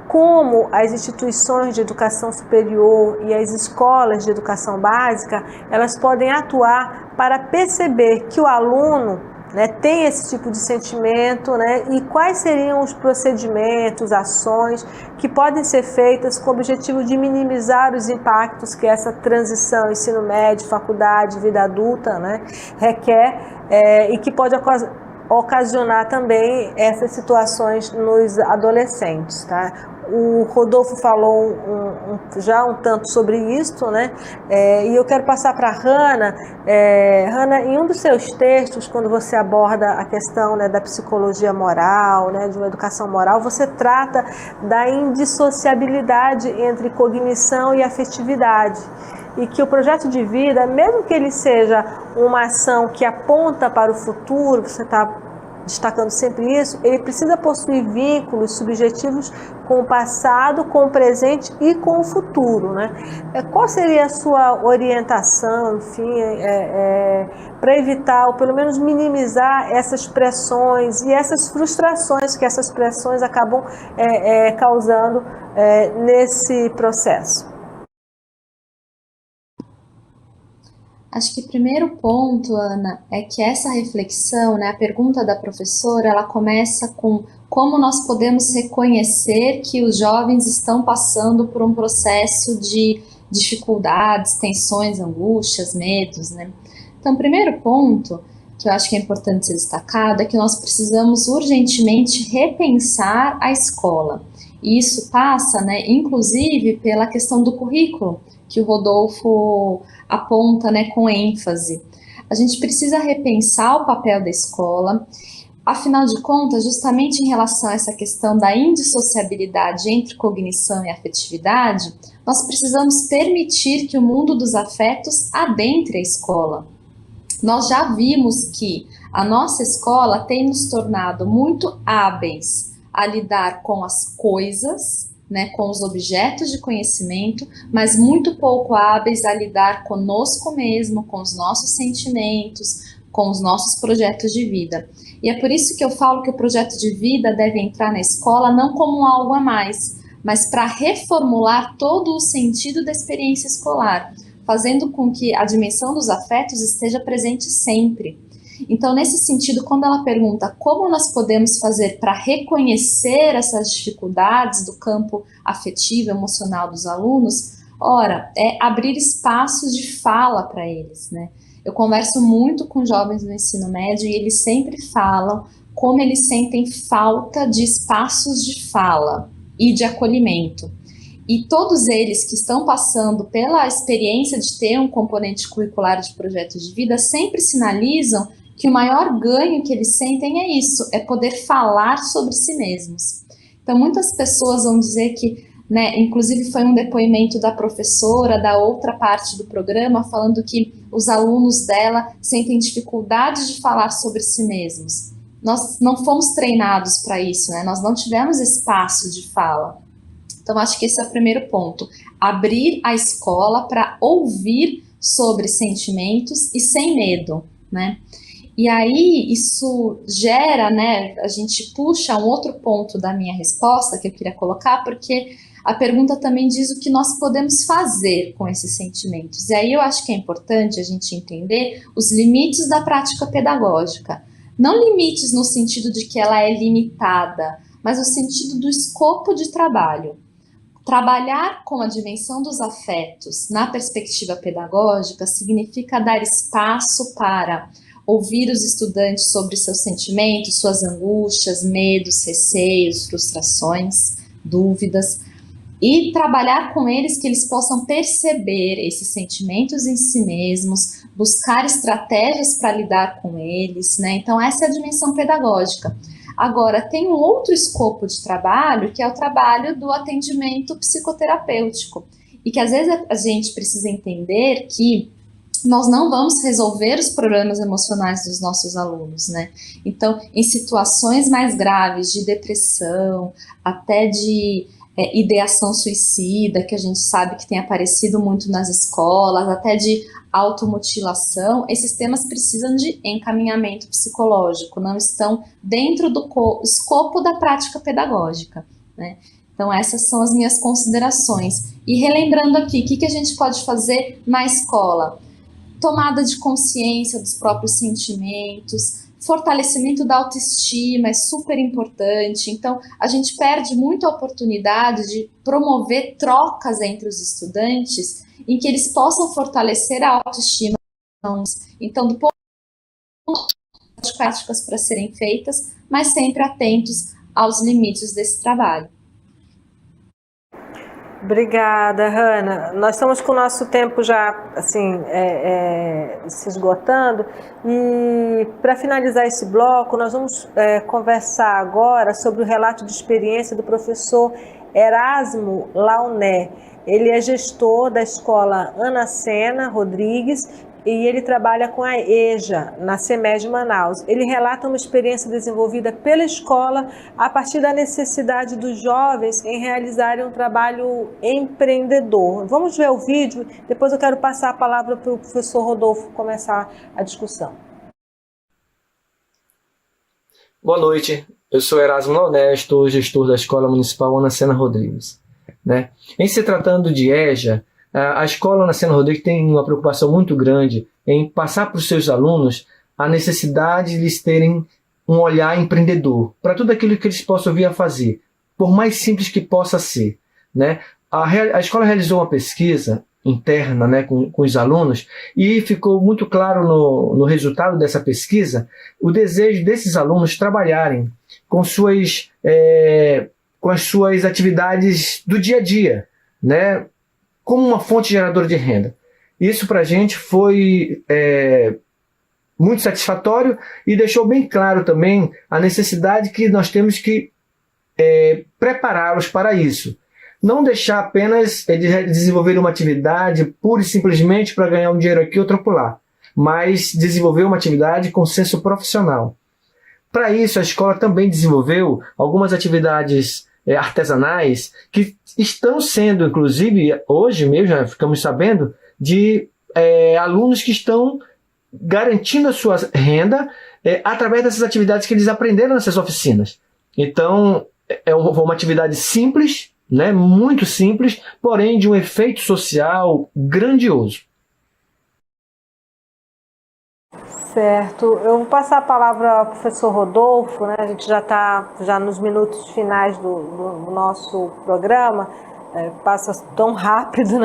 como as instituições de educação superior e as escolas de educação básica, elas podem atuar para perceber que o aluno, né, tem esse tipo de sentimento, né, e quais seriam os procedimentos, ações que podem ser feitas com o objetivo de minimizar os impactos que essa transição ensino médio, faculdade, vida adulta, né, requer e que pode ocasionar também essas situações nos adolescentes, tá? O Rodolfo falou já um tanto sobre isso, né? E eu quero passar para a Hanna. Hanna, em um dos seus textos, quando você aborda a questão, né, da psicologia moral, né, de uma educação moral, você trata da indissociabilidade entre cognição e afetividade. E que o projeto de vida, mesmo que ele seja uma ação que aponta para o futuro, você está destacando sempre isso, ele precisa possuir vínculos subjetivos com o passado, com o presente e com o futuro, né? Qual seria a sua orientação, enfim, para evitar, ou pelo menos minimizar essas pressões e essas frustrações que essas pressões acabam causando nesse processo? Acho que o primeiro ponto, Ana, é que essa reflexão, né, a pergunta da professora, ela começa com como nós podemos reconhecer que os jovens estão passando por um processo de dificuldades, tensões, angústias, medos, né? Então, o primeiro ponto que eu acho que é importante ser destacado é que nós precisamos urgentemente repensar a escola. E isso passa, né, inclusive pela questão do currículo, que o Rodolfo aponta, né, com ênfase. A gente precisa repensar o papel da escola. Afinal de contas, justamente em relação a essa questão da indissociabilidade entre cognição e afetividade, nós precisamos permitir que o mundo dos afetos adentre a escola. Nós já vimos que a nossa escola tem nos tornado muito hábeis a lidar com as coisas, né, com os objetos de conhecimento, mas muito pouco hábeis a lidar conosco mesmo, com os nossos sentimentos, com os nossos projetos de vida. E é por isso que eu falo que o projeto de vida deve entrar na escola não como algo a mais, mas para reformular todo o sentido da experiência escolar, fazendo com que a dimensão dos afetos esteja presente sempre. Então, nesse sentido, quando ela pergunta como nós podemos fazer para reconhecer essas dificuldades do campo afetivo, emocional dos alunos, ora, é abrir espaços de fala para eles, né? Eu converso muito com jovens do ensino médio e eles sempre falam como eles sentem falta de espaços de fala e de acolhimento. E todos eles que estão passando pela experiência de ter um componente curricular de projeto de vida sempre sinalizam que o maior ganho que eles sentem é isso, é poder falar sobre si mesmos. Então, muitas pessoas vão dizer que, né, inclusive foi um depoimento da professora da outra parte do programa, falando que os alunos dela sentem dificuldade de falar sobre si mesmos. Nós não fomos treinados para isso, né? Nós não tivemos espaço de fala. Então, acho que esse é o primeiro ponto. Abrir a escola para ouvir sobre sentimentos e sem medo, né? E aí, isso gera, né, a gente puxa um outro ponto da minha resposta que eu queria colocar, porque a pergunta também diz o que nós podemos fazer com esses sentimentos. E aí eu acho que é importante a gente entender os limites da prática pedagógica. Não limites no sentido de que ela é limitada, mas no sentido do escopo de trabalho. Trabalhar com a dimensão dos afetos na perspectiva pedagógica significa dar espaço para ouvir os estudantes sobre seus sentimentos, suas angústias, medos, receios, frustrações, dúvidas, e trabalhar com eles que eles possam perceber esses sentimentos em si mesmos, buscar estratégias para lidar com eles, né? Então essa é a dimensão pedagógica. Agora, tem um outro escopo de trabalho, que é o trabalho do atendimento psicoterapêutico, e que às vezes a gente precisa entender que nós não vamos resolver os problemas emocionais dos nossos alunos, né? Então, em situações mais graves de depressão, até de ideação suicida, que a gente sabe que tem aparecido muito nas escolas, até de automutilação, esses temas precisam de encaminhamento psicológico, não estão dentro do escopo da prática pedagógica, né? Então, essas são as minhas considerações. E relembrando aqui, o que a gente pode fazer na escola? Tomada de consciência dos próprios sentimentos, fortalecimento da autoestima é super importante. Então, a gente perde muito a oportunidade de promover trocas entre os estudantes em que eles possam fortalecer a autoestima. Então, do ponto de práticas para serem feitas, mas sempre atentos aos limites desse trabalho. Obrigada, Hanna. Nós estamos com o nosso tempo já assim, se esgotando e para finalizar esse bloco nós vamos conversar agora sobre o relato de experiência do professor Erasmo Launé. Ele é gestor da escola Ana Sena Rodrigues e ele trabalha com a EJA, na CEMED Manaus. Ele relata uma experiência desenvolvida pela escola a partir da necessidade dos jovens em realizarem um trabalho empreendedor. Vamos ver o vídeo, depois eu quero passar a palavra para o professor Rodolfo começar a discussão. Boa noite, eu sou Erasmo Launé, estou gestor da Escola Municipal Ana Sena Rodrigues. Em se tratando de EJA, a Escola Ana Sena Rodrigues tem uma preocupação muito grande em passar para os seus alunos a necessidade de eles terem um olhar empreendedor para tudo aquilo que eles possam vir a fazer, por mais simples que possa ser. A escola realizou uma pesquisa interna com os alunos e ficou muito claro no resultado dessa pesquisa o desejo desses alunos trabalharem com as suas atividades do dia a dia, como uma fonte geradora de renda. Isso para a gente foi muito satisfatório e deixou bem claro também a necessidade que nós temos que prepará-los para isso. Não deixar apenas eles desenvolver uma atividade pura e simplesmente para ganhar um dinheiro aqui ou outro acolá, mas desenvolver uma atividade com senso profissional. Para isso, a escola também desenvolveu algumas atividades artesanais que estão sendo, inclusive, hoje mesmo, já ficamos sabendo, de alunos que estão garantindo a sua renda através dessas atividades que eles aprenderam nessas oficinas. Então, é uma atividade simples, muito simples, porém de um efeito social grandioso. Certo, eu vou passar a palavra ao professor Rodolfo, A gente já está nos minutos finais do nosso programa, passa tão rápido,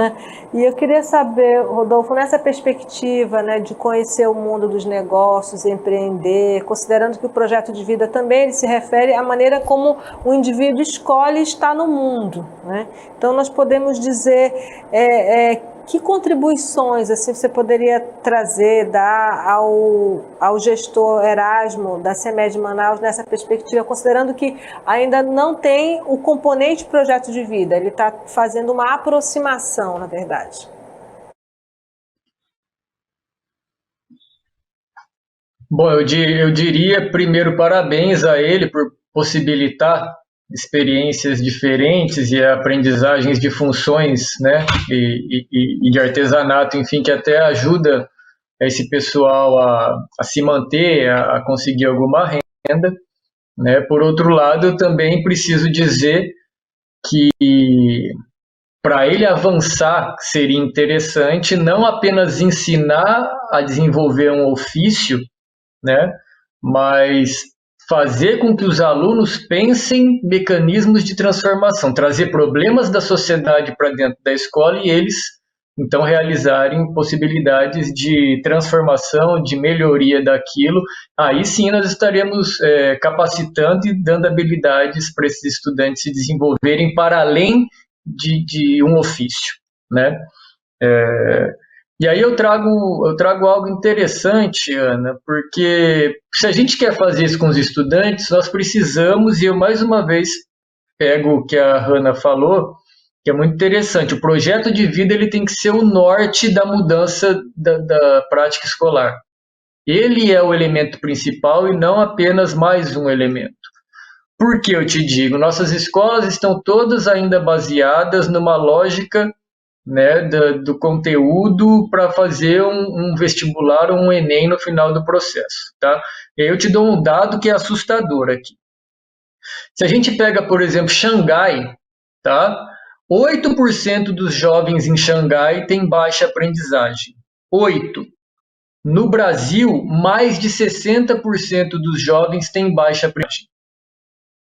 E eu queria saber, Rodolfo, nessa perspectiva, de conhecer o mundo dos negócios, empreender, considerando que o projeto de vida também ele se refere à maneira como o indivíduo escolhe estar no mundo, Então nós podemos dizer que contribuições assim, você poderia dar ao gestor Erasmo da CEMED Manaus nessa perspectiva, considerando que ainda não tem o componente projeto de vida, ele está fazendo uma aproximação, na verdade. Bom, eu diria primeiro parabéns a ele por possibilitar experiências diferentes e aprendizagens de funções, e de artesanato, enfim, que até ajuda esse pessoal a se manter, a conseguir alguma renda, Por outro lado, eu também preciso dizer que para ele avançar seria interessante não apenas ensinar a desenvolver um ofício, mas fazer com que os alunos pensem mecanismos de transformação, trazer problemas da sociedade para dentro da escola e eles, então, realizarem possibilidades de transformação, de melhoria daquilo. Aí sim nós estaremos capacitando e dando habilidades para esses estudantes se desenvolverem para além de um ofício, E aí eu trago algo interessante, Ana, porque se a gente quer fazer isso com os estudantes, nós precisamos, e eu mais uma vez pego o que a Hanna falou, que é muito interessante, o projeto de vida ele tem que ser o norte da mudança da prática escolar. Ele é o elemento principal e não apenas mais um elemento. Por que eu te digo? Nossas escolas estão todas ainda baseadas numa lógica do conteúdo para fazer um vestibular ou um Enem no final do processo. Tá? E aí eu te dou um dado que é assustador aqui. Se a gente pega, por exemplo, Xangai, tá? 8% dos jovens em Xangai têm baixa aprendizagem. 8%. No Brasil, mais de 60% dos jovens têm baixa aprendizagem.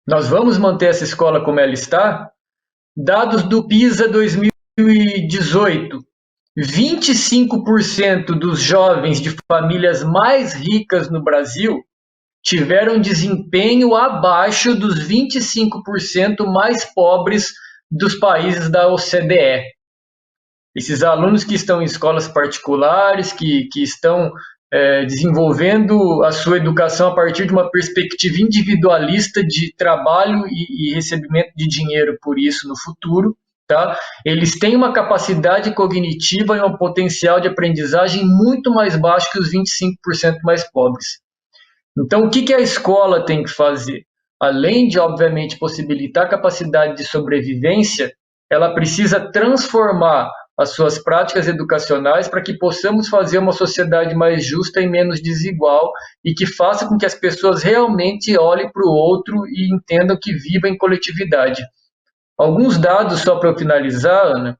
Nós vamos manter essa escola como ela está? Dados do PISA 2018. 25% dos jovens de famílias mais ricas no Brasil tiveram desempenho abaixo dos 25% mais pobres dos países da OCDE. Esses alunos que estão em escolas particulares, que estão desenvolvendo a sua educação a partir de uma perspectiva individualista de trabalho e recebimento de dinheiro por isso no futuro, tá? Eles têm uma capacidade cognitiva e um potencial de aprendizagem muito mais baixo que os 25% mais pobres. Então, o que a escola tem que fazer? Além de, obviamente, possibilitar a capacidade de sobrevivência, ela precisa transformar as suas práticas educacionais para que possamos fazer uma sociedade mais justa e menos desigual e que faça com que as pessoas realmente olhem para o outro e entendam que vivem em coletividade. Alguns dados, só para eu finalizar, Ana.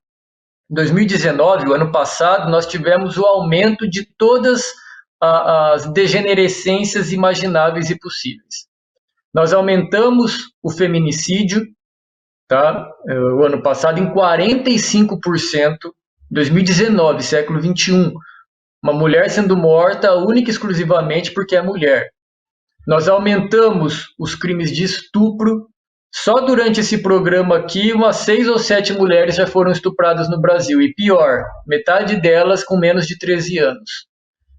Em 2019, o ano passado, nós tivemos o aumento de todas as degenerescências imagináveis e possíveis. Nós aumentamos o feminicídio, tá? O ano passado em 45%, 2019, século XXI. Uma mulher sendo morta única e exclusivamente porque é mulher. Nós aumentamos os crimes de estupro. Só durante esse programa aqui, umas 6 ou 7 mulheres já foram estupradas no Brasil. E pior, metade delas com menos de 13 anos.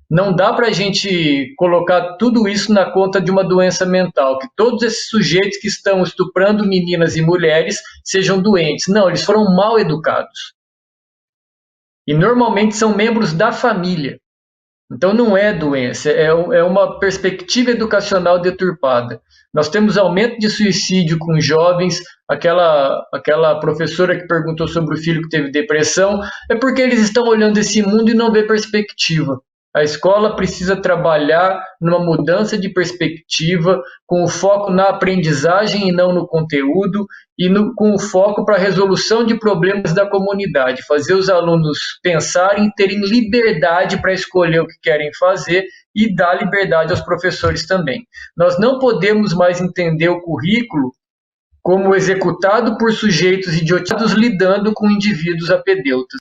Não dá para a gente colocar tudo isso na conta de uma doença mental, que todos esses sujeitos que estão estuprando meninas e mulheres sejam doentes. Não, eles foram mal educados. E normalmente são membros da família. Então não é doença, é uma perspectiva educacional deturpada. Nós temos aumento de suicídio com jovens, aquela professora que perguntou sobre o filho que teve depressão, é porque eles estão olhando esse mundo e não vê perspectiva. A escola precisa trabalhar numa mudança de perspectiva, com o foco na aprendizagem e não no conteúdo, e com o foco para a resolução de problemas da comunidade, fazer os alunos pensarem, terem liberdade para escolher o que querem fazer e dar liberdade aos professores também. Nós não podemos mais entender o currículo como executado por sujeitos idiotizados lidando com indivíduos apedeutas.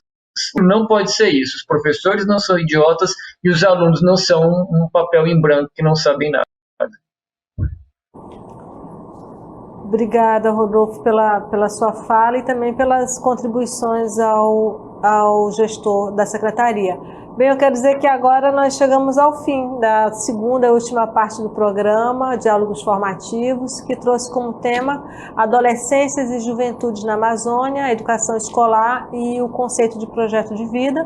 Não pode ser isso. Os professores não são idiotas e os alunos não são um papel em branco que não sabem nada. Obrigada, Rodolfo, pela sua fala e também pelas contribuições ao gestor da secretaria. Bem, eu quero dizer que agora nós chegamos ao fim da segunda e última parte do programa, Diálogos Formativos, que trouxe como tema Adolescências e Juventudes na Amazônia, Educação Escolar e o conceito de projeto de vida.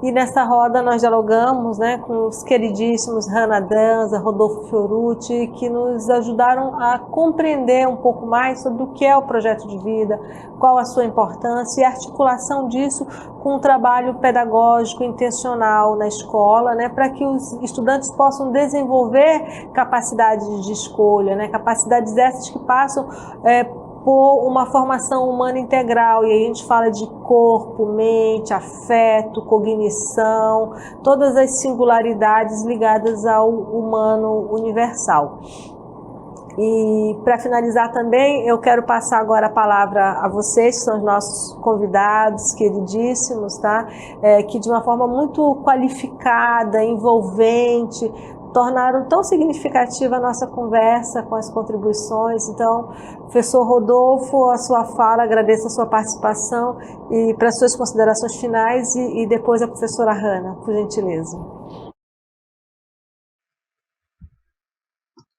E nessa roda nós dialogamos, né, com os queridíssimos Hanna Danza, Rodolfo Fiorucci, que nos ajudaram a compreender um pouco mais sobre o que é o projeto de vida, qual a sua importância e a articulação disso com um trabalho pedagógico intencional na escola, né, para que os estudantes possam desenvolver capacidades de escolha, né, capacidades essas que passam por uma formação humana integral, e aí a gente fala de corpo, mente, afeto, cognição, todas as singularidades ligadas ao humano universal. E para finalizar também, eu quero passar agora a palavra a vocês, que são os nossos convidados queridíssimos, tá? Que de uma forma muito qualificada, envolvente, tornaram tão significativa a nossa conversa com as contribuições. Então, professor Rodolfo, a sua fala, agradeço a sua participação e para as suas considerações finais e depois a professora Hanna, por gentileza.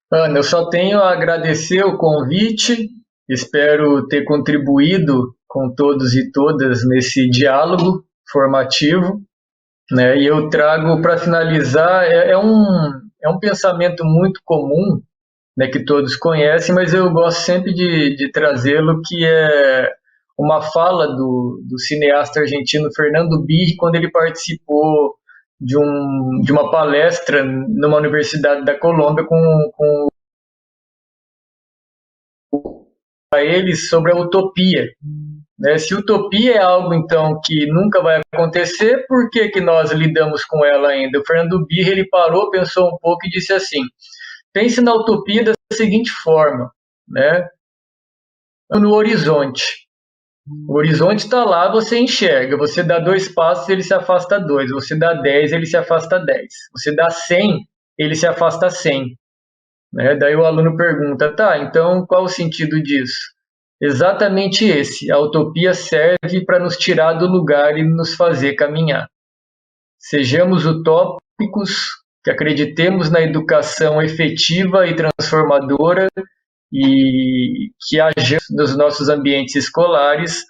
Ana, eu só tenho a agradecer o convite, espero ter contribuído com todos e todas nesse diálogo formativo, né? E eu trago, para finalizar, é um pensamento muito comum, né, que todos conhecem, mas eu gosto sempre de trazê-lo, que é uma fala do cineasta argentino Fernando Birri, quando ele participou de uma palestra numa universidade da Colômbia com eles sobre a utopia. Né? Se utopia é algo, então, que nunca vai acontecer, por que nós lidamos com ela ainda? O Fernando Birri, ele parou, pensou um pouco e disse assim: pense na utopia da seguinte forma, né? No horizonte. O horizonte está lá, você enxerga. Você dá 2 passos, ele se afasta 2. Você dá 10, ele se afasta 10. Você dá 100, ele se afasta 100. Né? Daí o aluno pergunta, tá, então qual o sentido disso? exatamente esse: a utopia serve para nos tirar do lugar e nos fazer caminhar. Sejamos utópicos, que acreditemos na educação efetiva e transformadora e que hajamos nos nossos ambientes escolares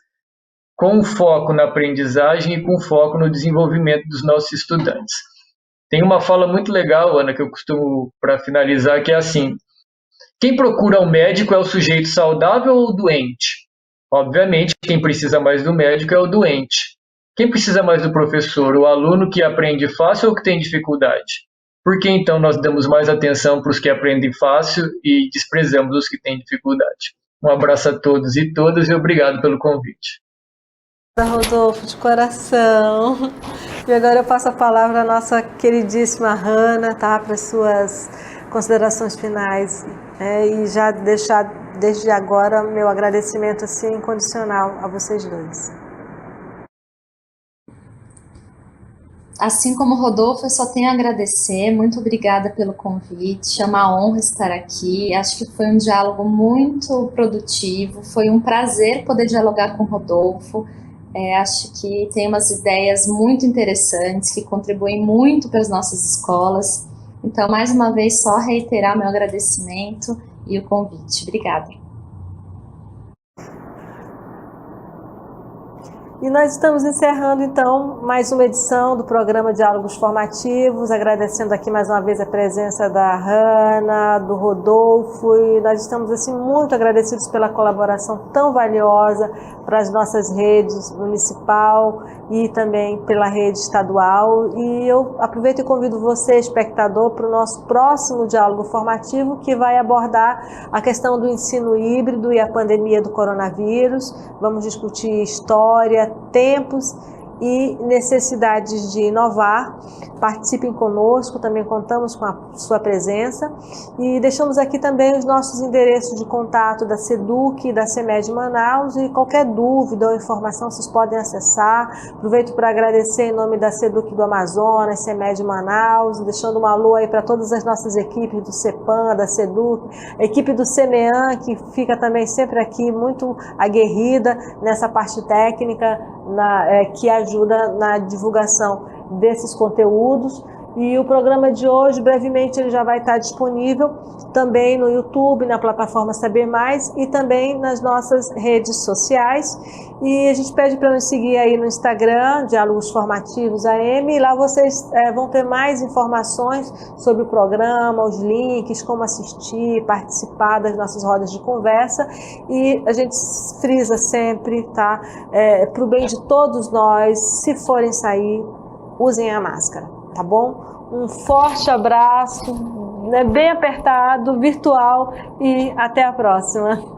com foco na aprendizagem e com foco no desenvolvimento dos nossos estudantes. Tem uma fala muito legal, Ana, que eu costumo, para finalizar, que é assim: quem procura um médico é o sujeito saudável ou doente? Obviamente, quem precisa mais do médico é o doente. Quem precisa mais do professor? O aluno que aprende fácil ou que tem dificuldade? Por que então nós damos mais atenção para os que aprendem fácil e desprezamos os que têm dificuldade? Um abraço a todos e todas e obrigado pelo convite. Rodolfo, de coração. E agora eu passo a palavra à nossa queridíssima Hannah, tá? Para as suas considerações finais. E já deixar desde agora meu agradecimento assim, incondicional a vocês dois. Assim como o Rodolfo, eu só tenho a agradecer. Muito obrigada pelo convite. É uma honra estar aqui. Acho que foi um diálogo muito produtivo. Foi um prazer poder dialogar com o Rodolfo. Acho que tem umas ideias muito interessantes que contribuem muito para as nossas escolas. Então, mais uma vez, só reiterar meu agradecimento e o convite. Obrigada. E nós estamos encerrando, então, mais uma edição do programa Diálogos Formativos, agradecendo aqui mais uma vez a presença da Hannah, do Rodolfo, e nós estamos, assim, muito agradecidos pela colaboração tão valiosa para as nossas redes municipal e também pela rede estadual. E eu aproveito e convido você, espectador, para o nosso próximo Diálogo Formativo, que vai abordar a questão do ensino híbrido e a pandemia do coronavírus. Vamos discutir história, tempos e necessidades de inovar. Participem conosco, também contamos com a sua presença e deixamos aqui também os nossos endereços de contato da SEDUC e da CEMED Manaus, e qualquer dúvida ou informação vocês podem acessar. Aproveito para agradecer em nome da SEDUC do Amazonas, CEMED Manaus, deixando um alô aí para todas as nossas equipes do CEPAM, da SEDUC, a equipe do CEMEAN, que fica também sempre aqui muito aguerrida nessa parte técnica, que ajuda na divulgação desses conteúdos. E o programa de hoje, brevemente, ele já vai estar disponível também no YouTube, na plataforma Saber Mais e também nas nossas redes sociais. E a gente pede para nos seguir aí no Instagram, Diálogos Formativos AM, e lá vocês vão ter mais informações sobre o programa, os links, como assistir, participar das nossas rodas de conversa. E a gente frisa sempre, tá? Para o bem de todos nós, se forem sair, usem a máscara, tá bom? Um forte abraço, bem apertado, virtual, e até a próxima.